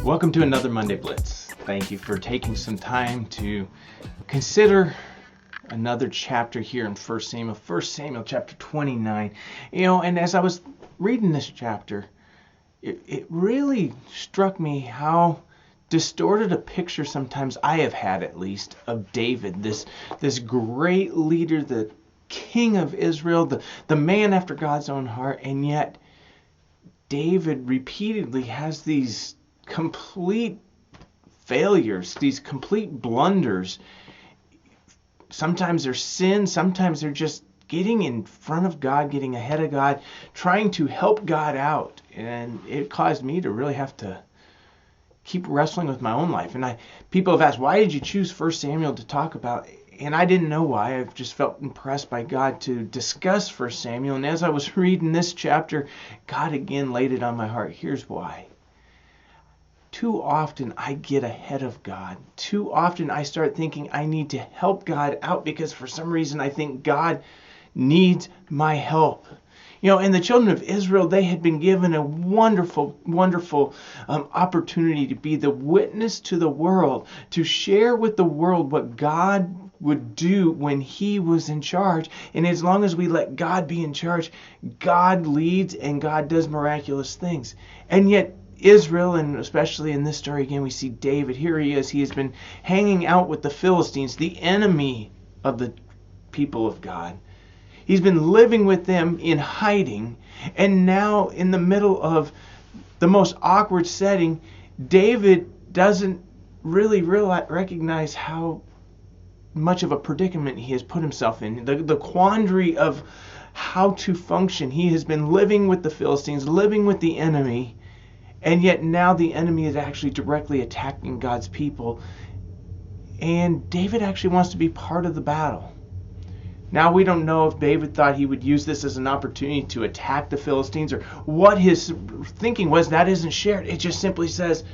Welcome to another Monday Blitz. Thank you for taking some time to consider another chapter here in 1 Samuel chapter 29. And as I was reading this chapter, it really struck me how distorted a picture sometimes I have had, at least, of David, this great leader, the king of Israel, the man after God's own heart, and yet David repeatedly has these complete failures, these complete blunders. Sometimes they're sin, sometimes they're just getting in front of God, getting ahead of God, trying to help God out. And it caused me to really have to keep wrestling with my own life. And people have asked, why did you choose 1 Samuel to talk about? And I didn't know why. I've just felt impressed by God to discuss 1 Samuel. And as I was reading this chapter, God again laid it on my heart. Here's why. Too often I get ahead of God. Too often I start thinking I need to help God out because for some reason I think God needs my help. And the children of Israel, they had been given a wonderful, wonderful opportunity to be the witness to the world, to share with the world what God would do when he was in charge. And as long as we let God be in charge, God leads and God does miraculous things. And yet Israel, and especially in this story again, we see David. Here he is. He has been hanging out with the Philistines, the enemy of the people of God. He's been living with them in hiding. And now in the middle of the most awkward setting, David doesn't really recognize how much of a predicament he has put himself in. The quandary of how to function. He has been living with the Philistines, living with the enemy. And yet now the enemy is actually directly attacking God's people. And David actually wants to be part of the battle. Now we don't know if David thought he would use this as an opportunity to attack the Philistines or what his thinking was. That isn't shared. It just simply says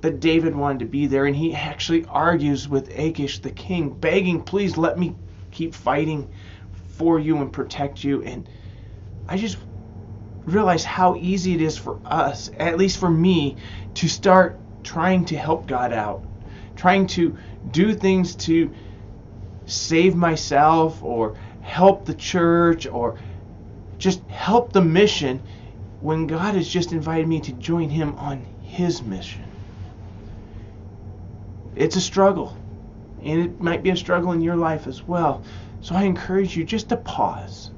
that David wanted to be there. And he actually argues with Achish, the king, begging, please let me keep fighting for you and protect you. And I just realize how easy it is for us, at least for me, to start trying to help God out, trying to do things to save myself or help the church or just help the mission when God has just invited me to join him on his mission. It's a struggle, and it might be a struggle in your life as well. So I encourage you just to pause.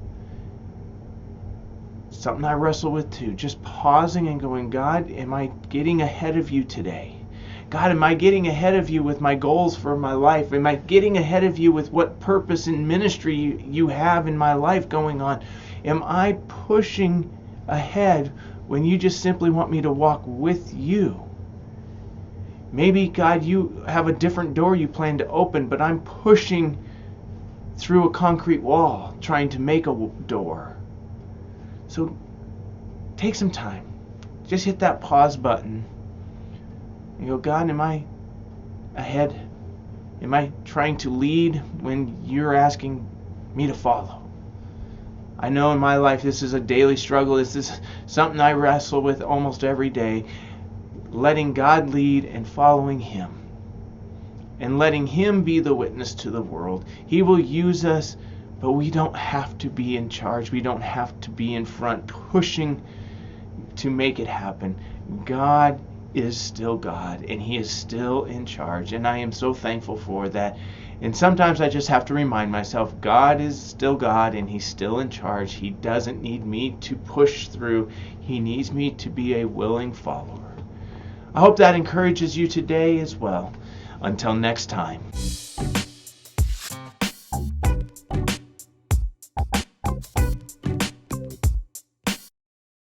Something I wrestle with too. Just pausing and going, God, am I getting ahead of you today? God, am I getting ahead of you with my goals for my life? Am I getting ahead of you with what purpose and ministry you have in my life going on? Am I pushing ahead when you just simply want me to walk with you? Maybe, God, you have a different door you plan to open, but I'm pushing through a concrete wall, trying to make a door. So take some time. Just hit that pause button. And go, God, am I ahead? Am I trying to lead when you're asking me to follow? I know in my life this is a daily struggle. This is something I wrestle with almost every day. Letting God lead and following him. And letting him be the witness to the world. He will use us. But we don't have to be in charge. We don't have to be in front pushing to make it happen. God is still God, and he is still in charge. And I am so thankful for that. And sometimes I just have to remind myself, God is still God, and he's still in charge. He doesn't need me to push through. He needs me to be a willing follower. I hope that encourages you today as well. Until next time.